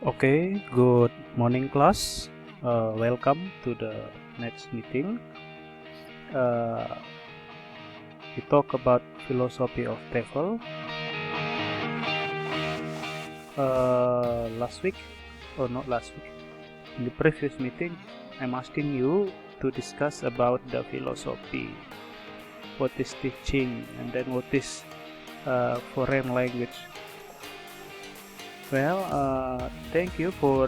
Okay, good morning class. Welcome to the next meeting. We talk about philosophy of TEFL. Last week, or not last week, in the previous meeting, I'm asking you to discuss about the philosophy, what is teaching, and then what is foreign language. Well, thank you for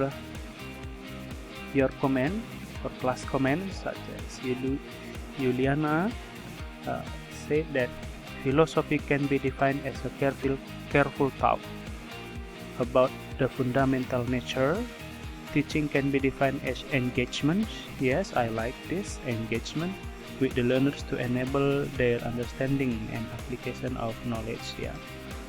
your comment, for class comments, such as Juliana said that philosophy can be defined as a careful thought about the fundamental nature. Teaching can be defined as engagement. Yes, I like this engagement with the learners to enable their understanding and application of knowledge. Yeah,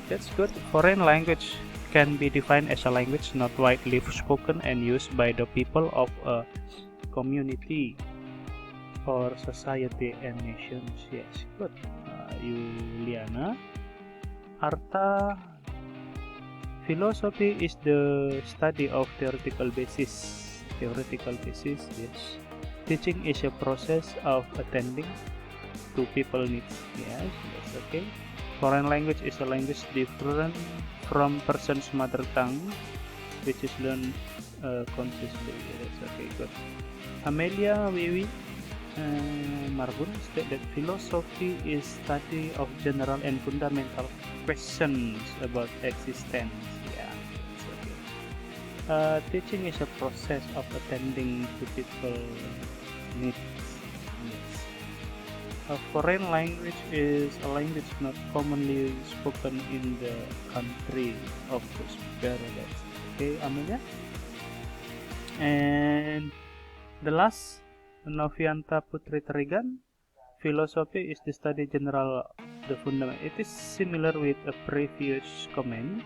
that's good. Foreign language can be defined as a language not widely spoken and used by the people of a community or society and nations. Yes, good. Juliana. Arta, philosophy is the study of theoretical basis. Yes. Teaching is a process of attending to people needs. Yes, that's okay. Foreign language is a language different from person's mother tongue, which is learned consciously. Yes, okay, good. Amelia Wiwi Marbun stated that philosophy is study of general and fundamental questions about existence. Yeah, that's okay. Teaching is a process of attending to people needs. Yes. A foreign language is a language not commonly spoken in the country of the speaker. That's okay, Amelia. And the last, Novianta Putri Terigan, philosophy is the study general, the fundament. It is similar with a previous comment.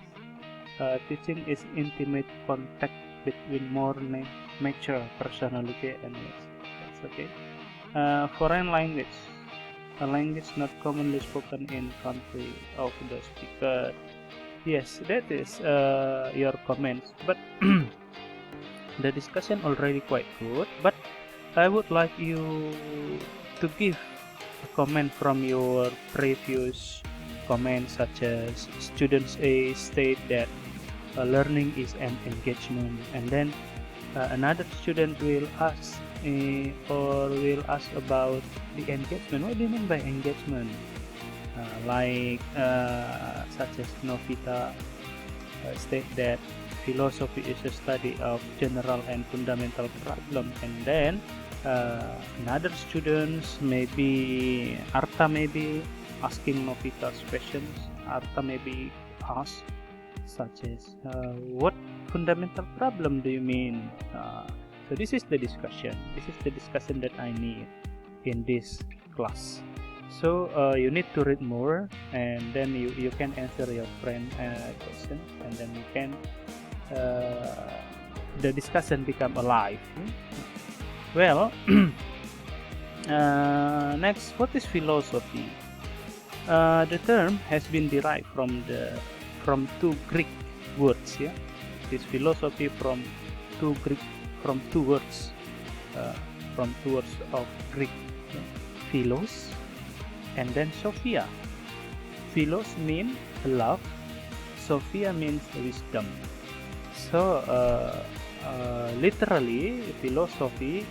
Teaching is intimate contact between more mature personality and that's okay. Foreign language, a language not commonly spoken in country of the speaker. Yes, that is your comments, but the discussion already quite good, but I would like you to give a comment from your previous comments, such as students A state that learning is an engagement, and then another student will ask about the engagement. What do you mean by engagement? Such as Novita state that philosophy is a study of general and fundamental problems, and then another students, maybe Arta, maybe asking Novita's questions. Arta maybe ask such as what fundamental problem do you mean? So this is the discussion. This is the discussion that I need in this class. So you need to read more, and then you can answer your friend question, and then you can the discussion become alive. Well, next, what is philosophy? The term has been derived from two Greek words. Yeah, it is philosophy from two words of Greek. Yeah? Philos and then Sophia. Philos means love, Sophia means wisdom. So literally, philosophy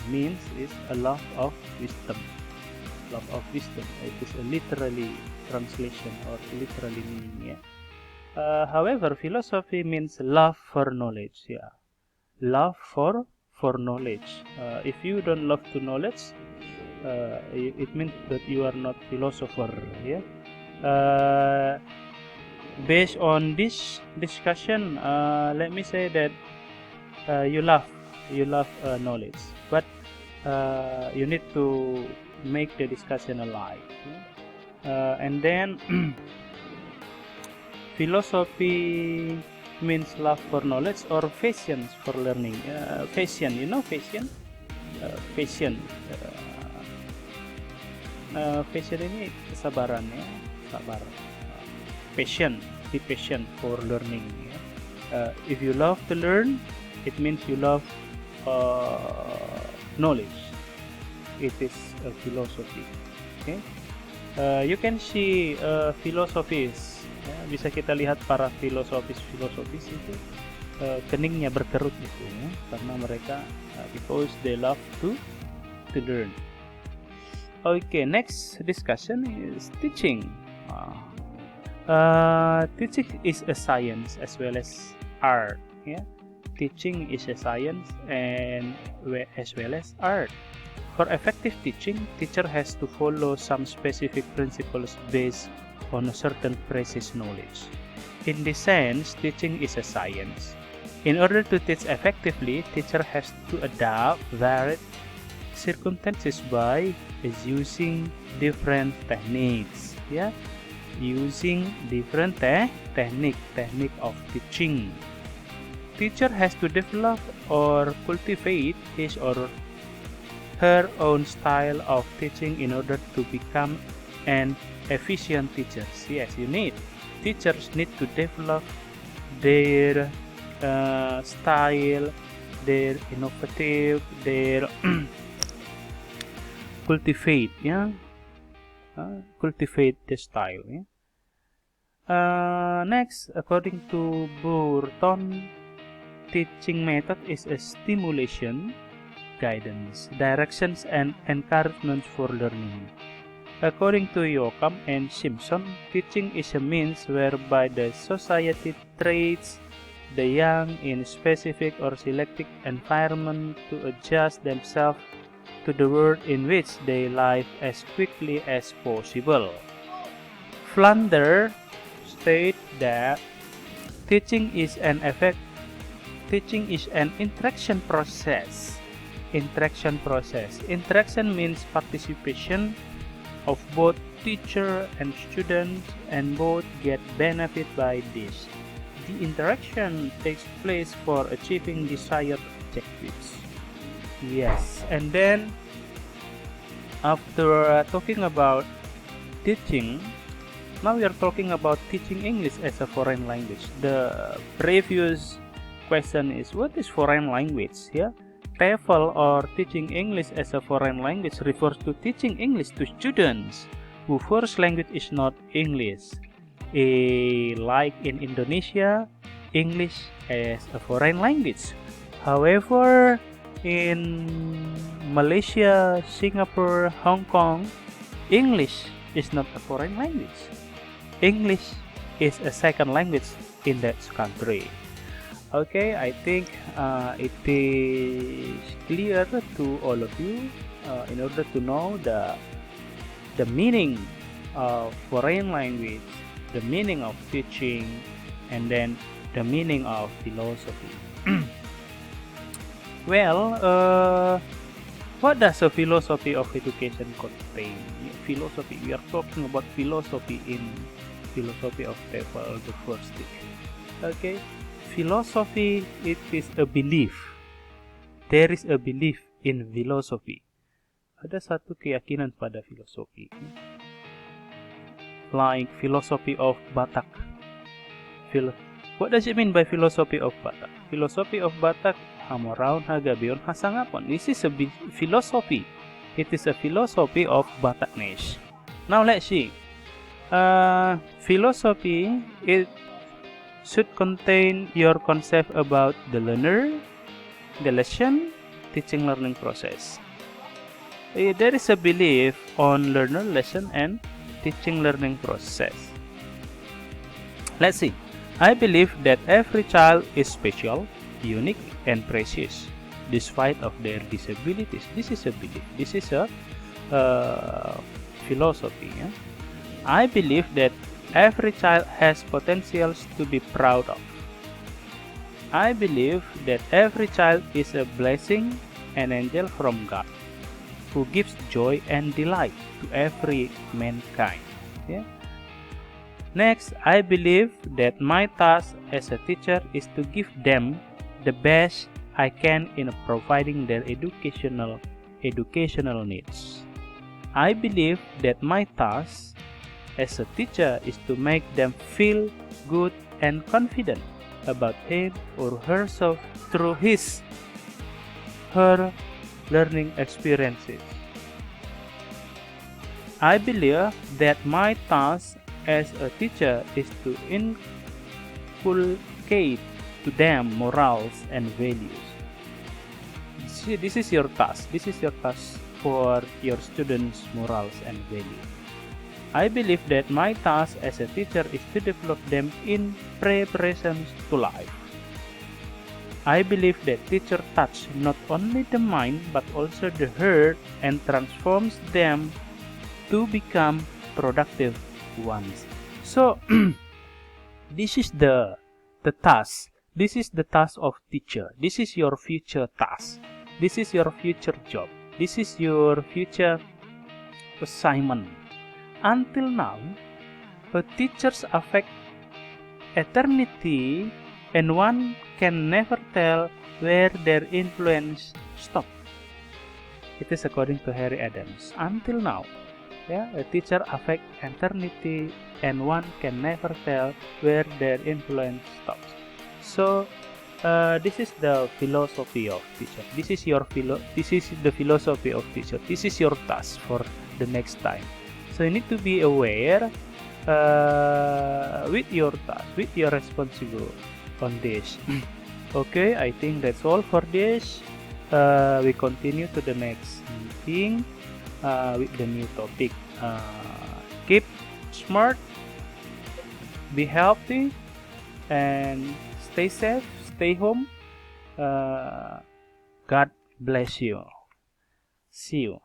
means is a love of wisdom. Love of wisdom. It is a literally translation or literally meaning. Yeah. However, philosophy means love for knowledge. Yeah, love for knowledge. If you don't love to knowledge, it means that you are not philosopher. Yeah. Based on this discussion, let me say that you love knowledge, but you need to make the discussion alive. And then philosophy means love for knowledge or passion for learning. Passion, you know passion? Passion. Passion ini kesabaran, ya, sabar. Passion, be patient for learning. Ya. If you love to learn, it means you love knowledge. It is a philosophy. Okay. You can see philosophies. Ya, bisa kita lihat para filosofis itu keningnya berkerut gitu ya, karena mereka because they love to learn. Okay, next discussion is teaching. Teaching is a science as well as art. Yeah, teaching is a science and as well as art. For effective teaching, teacher has to follow some specific principles based on a certain precise knowledge. In this sense, teaching is a science. In order to teach effectively, teacher has to adapt varied circumstances by using different techniques. Yeah, using different technique of teaching. Teacher has to develop or cultivate his or her own style of teaching in order to become an efficient teacher. Yes, teachers need to develop their style, their innovative, their cultivate the style. Next, according to Burton, teaching method is a stimulation, guidance, directions, and encouragement for learning. According to Yoakum and Simpson, teaching is a means whereby the society trains the young in specific or selected environment to adjust themselves to the world in which they live as quickly as possible. Flander states that teaching is an interaction process. Interaction means participation of both teacher and student, and both get benefit by this. The interaction takes place for achieving desired objectives. Yes, and then after talking about teaching, now we are talking about teaching English as a foreign language. The previous question is, what is foreign language? Yeah, TEFL or teaching English as a foreign language refers to teaching English to students whose first language is not English. Like in Indonesia, English as a foreign language. However, in Malaysia, Singapore, Hong Kong, English is not a foreign language. English is a second language in that country. Okay, I think it is clear to all of you in order to know the meaning of foreign language, the meaning of teaching, and then the meaning of philosophy. Well, what does a philosophy of education contain? Philosophy, we are talking about philosophy in philosophy of TEFL, the first thing. Okay, philosophy, it is a belief. There is a belief in philosophy. Ada satu keyakinan pada filosofi. Like philosophy of Batak. What does it mean by philosophy of Batak? Philosophy of Batak, Hamoraun Hagabion Hasangapon. This is a philosophy. It is a philosophy of Batakness. Now let's see. Philosophy, it should contain your concept about the learner, the lesson, teaching learning process. There is a belief on learner, lesson, and teaching learning process. Let's see. I believe that every child is special, unique, and precious, despite of their disabilities. This is a belief. This is a philosophy. Yeah? I believe that every child has potentials to be proud of. I believe that every child is a blessing, an angel from God, who gives joy and delight to every mankind. Yeah? Next, I believe that my task as a teacher is to give them the best I can in providing their educational needs. I believe that my task as a teacher is to make them feel good and confident about him or herself through her learning experiences. I believe that my task as a teacher is to inculcate to them morals and values. See, this is your task. This is your task for your students' morals and values. I believe that my task as a teacher is to develop them in preparation to life. I believe that teacher touch not only the mind but also the heart and transforms them to become productive ones. So this is the task. This is the task of teacher. This is your future task. This is your future job. This is your future assignment. Until now, teachers affect eternity, and one can never tell where their influence stops. It is according to Harry Adams. Until now, a teacher affect eternity, and one can never tell where their influence stops. So, this is the philosophy of teacher. This is the philosophy of teacher. This is your task for the next time. So you need to be aware with your task, with your responsible on this. Okay, I think that's all for this. We continue to the next meeting with the new topic. Keep smart, be healthy, and stay safe, stay home. God bless you. See you.